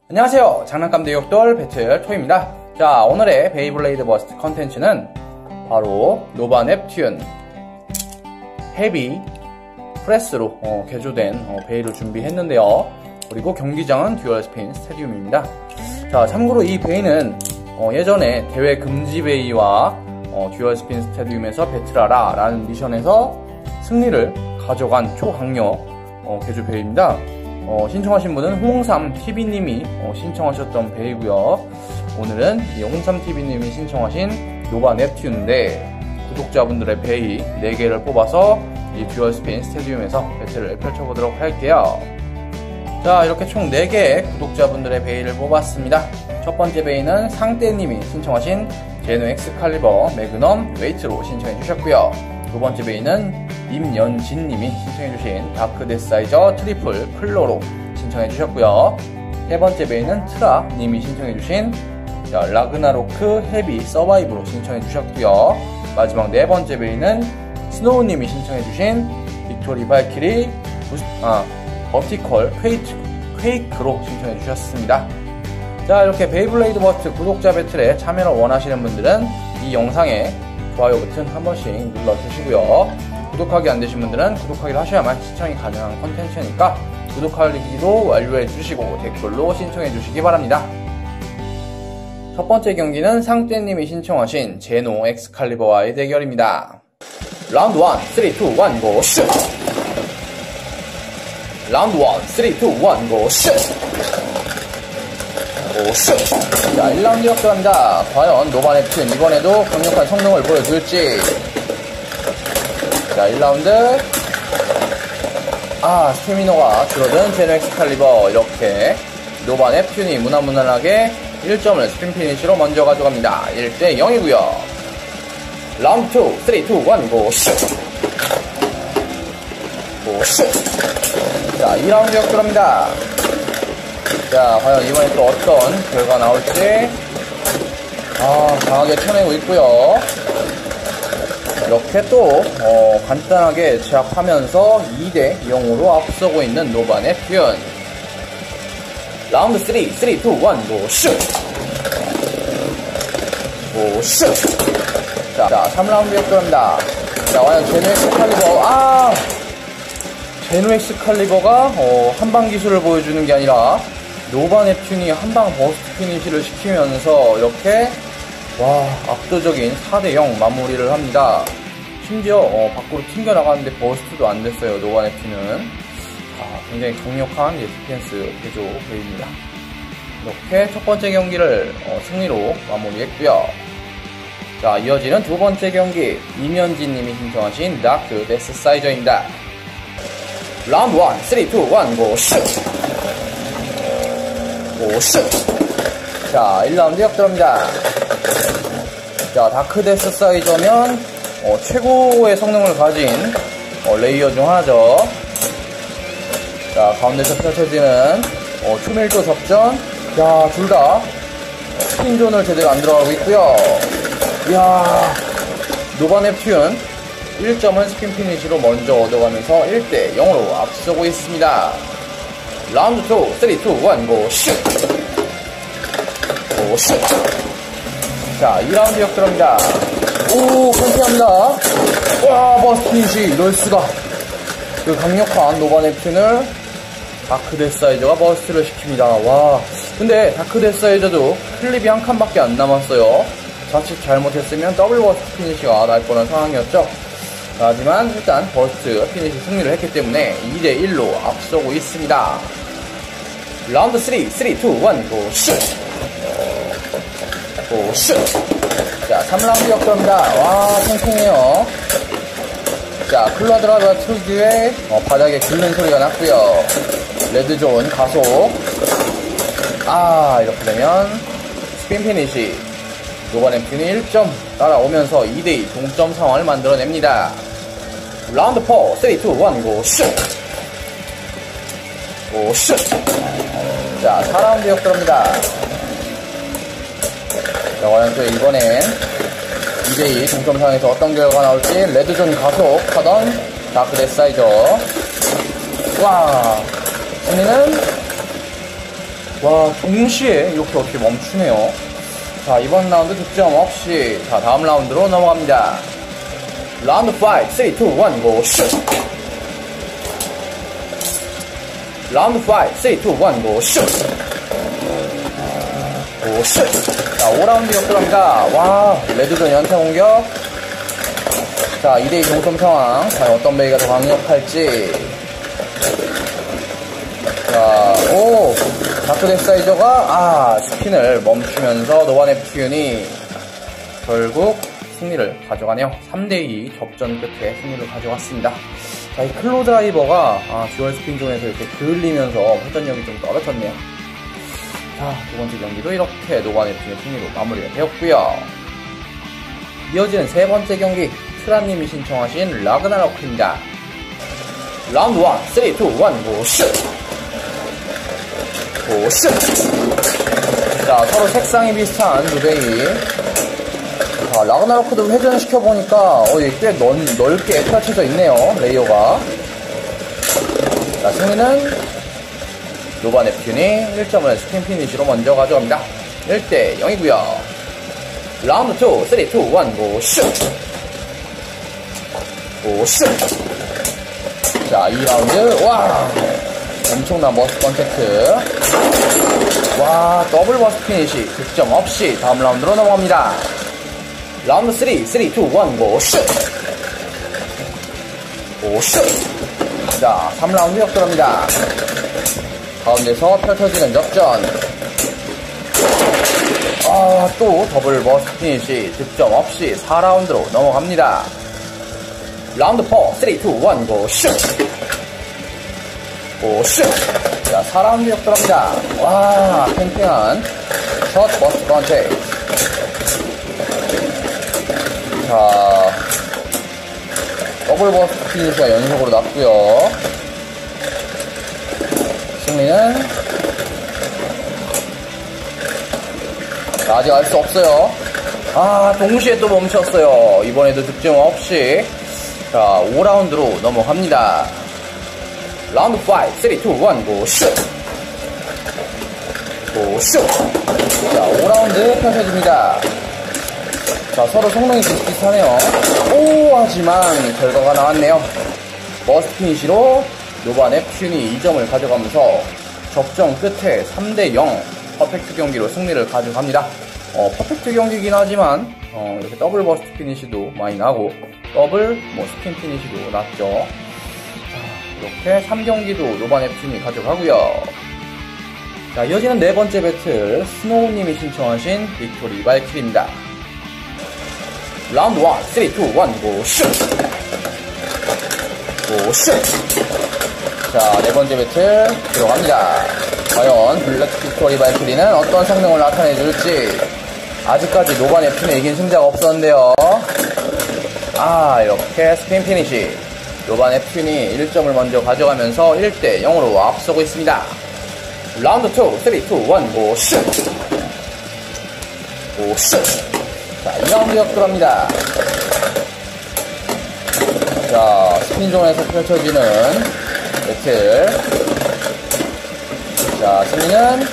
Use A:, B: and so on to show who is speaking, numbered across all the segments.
A: 안녕하세요. 장난감 대육돌 배틀 토입니다. 자, 오늘의 베이블레이드 버스트 컨텐츠는 바로 노바 넵튠 헤비 프레스로 개조된 베이를 준비했는데요. 그리고 경기장은 듀얼 스핀 스테디움입니다. 자, 참고로 이 베이는 예전에 대회 금지 베이와 듀얼 스핀 스테디움에서 배틀하라 라는 미션에서 승리를 가져간 초강력 개조 베이입니다. 신청하신 분은 홍삼TV님이 신청하셨던 베이고요. 오늘은 이 홍삼TV님이 신청하신 노바 넵튠인데 구독자분들의 베이 4개를 뽑아서 이 듀얼 스핀 스테디움에서 배틀을 펼쳐보도록 할게요. 자, 이렇게 총 4개의 구독자분들의 베이를 뽑았습니다. 첫 번째 베이는 상떼님이 신청하신 제노 엑스칼리버 매그넘 웨이트로 신청해 주셨고요. 두 번째 베이는 임연진님이 신청해주신 다크 데스사이저 트리플 클로로 신청해주셨고요. 세 번째 베이는 트라님이 신청해주신 라그나로크 헤비 서바이브로 신청해주셨고요. 마지막 네 번째 베이는 스노우님이 신청해주신 빅토리 발키리 버티컬 퀘이크로 신청해주셨습니다. 자, 이렇게 베이블레이드 버스트 구독자 배틀에 참여를 원하시는 분들은 이 영상에 좋아요 버튼 한 번씩 눌러주시고요. 구독하기 안 되신 분들은 구독하기를 하셔야만 시청이 가능한 컨텐츠니까 구독하기도 완료해 주시고 댓글로 신청해 주시기 바랍니다. 첫 번째 경기는 상떼님이 신청하신 제노 엑스칼리버와의 대결입니다. 라운드 1, 3, 2, 1, 고 슛! 라운드 1, 3, 2, 1, 고 슛! 오, 슛! 자, 1라운드 역전합니다. 과연 노바 넵튠 이번에도 강력한 성능을 보여줄지. 자, 1라운드. 스태미너가 줄어든 제노 엑스칼리버. 이렇게 노바 넵튠이 무난무난하게 1점을 스핀 피니시로 먼저 가져갑니다. 1대 0이고요. 라운드 2, 3, 2, 1, 고 슛! 고 슛! 자, 2라운드 역전합니다. 자, 과연 이번에 또 어떤 결과 나올지. 강하게 쳐내고 있고요. 이렇게 또 간단하게 제압하면서 2대 0으로 앞서고 있는 노바 넵튠. 라운드 3, 3, 2, 1, 고 슛! 고 슛! 자, 3라운드 역전합니다. 자, 과연 제노 엑스칼리버. 제노 엑스칼리버가 한방 기술을 보여주는 게 아니라 노바 넵튠이 한방 버스트 피니시를 시키면서 이렇게 압도적인 4대0 마무리를 합니다. 심지어 밖으로 튕겨나가는데 버스트도 안 됐어요. 노바 넵튠은. 굉장히 강력한 디펜스 개조 베이입니다. 이렇게 첫 번째 경기를 승리로 마무리했고요. 자, 이어지는 두 번째 경기 임연진님이 신청하신 다크 데스사이저입니다. 라운드 1, 3, 2, 1, 고 슛! 고 슛! 자, 1라운드 역전합니다. 자, 다크 데스사이저면 최고의 성능을 가진 레이어 중 하나죠. 자, 가운데서 펼쳐지는 초밀도 접전. 야, 둘 다 스핀존을 제대로 안 들어가고 있고요. 이야, 노바 넵튠 1점은 스핀 피니시로 먼저 얻어가면서 1대 0으로 앞서고 있습니다. 라운드 2, 3, 2, 1, 고 슛! 고 슛! 자, 2라운드 역전합니다. 오, 컨트합니다. 버스트 피니시. 이럴수가. 그 강력한 노바 넵튠을 다크 데스사이저가 버스트를 시킵니다. 근데 다크 데스사이저도 클립이 한 칸밖에 안 남았어요. 자칫 잘못했으면 더블 버스트 피니시가 날 뻔한 상황이었죠. 하지만 일단 버스트 피니시 승리를 했기 때문에 2대 1로 앞서고 있습니다. 라운드 3, 3, 2, 1, 고 슛! 고 슛! 자, 3라운드 역전합니다. 통통해요. 자, 클라드라가 특유의 바닥에 긁는 소리가 났고요. 레드존 가속. 이렇게 되면 스핀 피니시. 노바 넵튠이 1점 따라오면서 2대2 동점 상황을 만들어냅니다. 라운드 4, 3, 2, 1, 고 슛! 고 슛! 자, 4라운드 역전합니다. 자, 과연 또 이번엔 2대2 동점 상황에서 어떤 결과가 나올지. 레드존 가속하던 다크 데스사이저. 승리는 와, 동시에 이렇게 어떻게 멈추네요. 자, 이번 라운드 득점 없이, 자, 다음 라운드로 넘어갑니다. 라운드 5, 3, 2, 1, 고, 슛! 라운드 5, 3, 2, 1, 고, 슛! 고, 슛! 자, 5라운드 역전합니다. 와, 레드존 연타 공격. 자, 2대2 동점 상황. 과연 어떤 베이가 더 강력할지. 자, 오! 다크 덱사이저가, 스핀을 멈추면서 노바넵튠이 결국 승리를 가져가네요. 3대2 접전 끝에 승리를 가져갔습니다. 자, 이 클로 드라이버가, 듀얼 스핀존에서 이렇게 그을리면서 회전력이 좀 떨어졌네요. 자, 두 번째 경기도 이렇게 노바넵튠의 승리로 마무리가 되었고요. 이어지는 세 번째 경기, 트라님이 신청하신 라그나로크입니다. 라운드 1, 3, 2, 1, 고, 슛! 고, 슛! 자, 서로 색상이 비슷한 두 베이. 자, 라그나로크도 회전시켜보니까, 꽤 넓게 펼쳐져 있네요, 레이어가. 자, 승리는 노바넵튠이 1점을 스핀 피니시로 먼저 가져갑니다. 1대 0이고요. 라운드 2, 3, 2, 1, 고, 슛! 고, 슛! 자, 2라운드, 와! 엄청난 머스트 컨택트. 와, 더블 머스트 피니시. 득점 없이 다음 라운드로 넘어갑니다. 라운드 3, 3, 2, 1, 고, 슛! 고, 슛! 자, 3라운드 역전합니다. 가운데서 펼쳐지는 접전. 또 더블 머스트 피니시. 득점 없이 4라운드로 넘어갑니다. 라운드 4, 3, 2, 1, 고, 슛! 고, 슛! 자, 4라운드 역전합니다. 와, 팽팽한 첫 머스트 컨택. 자, 더블 머스트 피니시가 연속으로 났고요. 승리는 아직 알 수 없어요. 동시에 또 멈췄어요. 이번에도 득점 없이. 자, 5라운드로 넘어갑니다. 라운드 5, 3, 2, 1, 고, 슛! 고, 슛! 자, 5라운드 펼쳐집니다. 자, 서로 성능이 비슷비슷하네요. 하지만 결과가 나왔네요. 머스트 피니시로 노바넵튠이 2점을 가져가면서 접전 끝에 3대 0 퍼펙트 경기로 승리를 가져갑니다. 퍼펙트 경기긴 하지만 이렇게 더블 버스트 피니시도 많이 나고 더블 스핀 피니시도 났죠. 이렇게 3경기도 노바넵튠이 가져가고요. 자, 이어지는 네 번째 배틀, 스노우님이 신청하신 빅토리 발키리입니다. 라운드 1, 3, 2, 1, 고, 슛! 고, 슛! 자, 네 번째 배틀 들어갑니다. 과연 블랙 빅토리 발키리는 어떤 성능을 나타내줄지. 아직까지 노바넵튠에 이긴 승자가 없었는데요. 이렇게 스핀 피니시. 노바넵튠이 1점을 먼저 가져가면서 1대 0으로 앞서고 있습니다. 라운드 2, 3, 2, 1, 고, 슛! 고, 슛! 자, 2라운드 역들어갑니다. 자, 스핀존에서 펼쳐지는 배틀. 자, 승리는,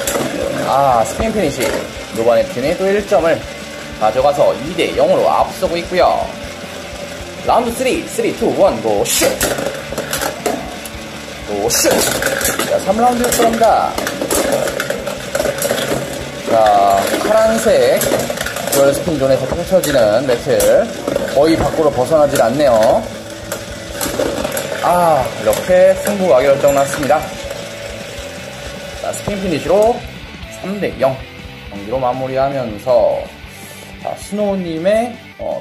A: 스핀 피니시. 노바넵튠이 또 1점을 가져가서 2대 0으로 앞서고 있고요. 라운드 3, 3, 2, 1, 고, 슛! 고, 슛! 자, 3라운드 역들어갑니다. 자, 파란색 듀얼 스핀존에서 펼쳐지는 배틀. 거의 밖으로 벗어나질 않네요. 이렇게 승부가 결정났습니다. 자, 스핀 피니시로 3대 0 경기로 마무리하면서, 자, 스노우님의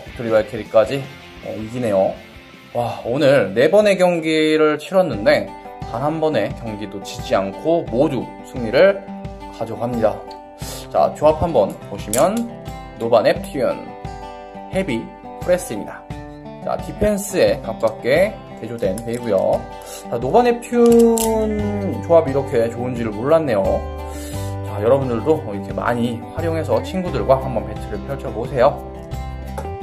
A: 빅토리 발키리까지 이기네요. 와, 오늘 4번의 경기를 치렀는데 단 한 번의 경기도 지지 않고 모두 승리를 가져갑니다. 자, 조합 한번 보시면 노바넵튠, 헤비, 프레스입니다. 자, 디펜스에 가깝게 개조된 베이고요. 자, 노바넵튠 조합이 이렇게 좋은지를 몰랐네요. 자, 여러분들도 이렇게 많이 활용해서 친구들과 한번 배틀을 펼쳐보세요.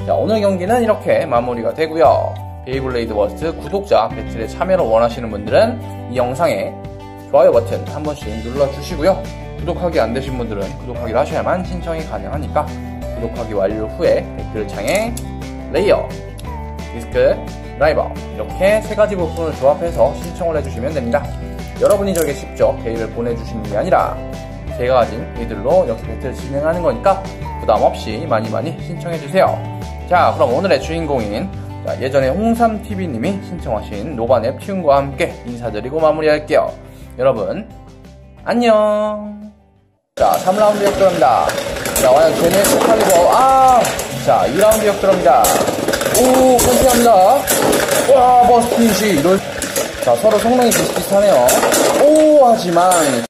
A: 자, 오늘 경기는 이렇게 마무리가 되고요. 베이블레이드 버스트 구독자 배틀에 참여를 원하시는 분들은 이 영상에 좋아요 버튼 한 번씩 눌러주시고요. 구독하기 안 되신 분들은 구독하기를 하셔야만 신청이 가능하니까 구독하기 완료 후에 댓글창에 레이어, 디스크, 드라이버 이렇게 세 가지 부품을 조합해서 신청을 해주시면 됩니다. 여러분이 저에게 직접 베일을 보내주시는 게 아니라 제가 가진 베일들로 이렇게 배틀을 진행하는 거니까 부담 없이 많이 신청해주세요. 자, 그럼 오늘의 주인공인 예전에 홍삼TV님이 신청하신 노바넵 튠과 함께 인사드리고 마무리할게요. 여러분 안녕. 자, 3라운드 역들어갑니다. 자, 과연 제네스 칼리버. 자, 2라운드 역들어갑니다. 오, 컨트합니다. 와, 버스트인시 이럴. 자, 서로 성능이 비슷비슷하네요. 오, 하지만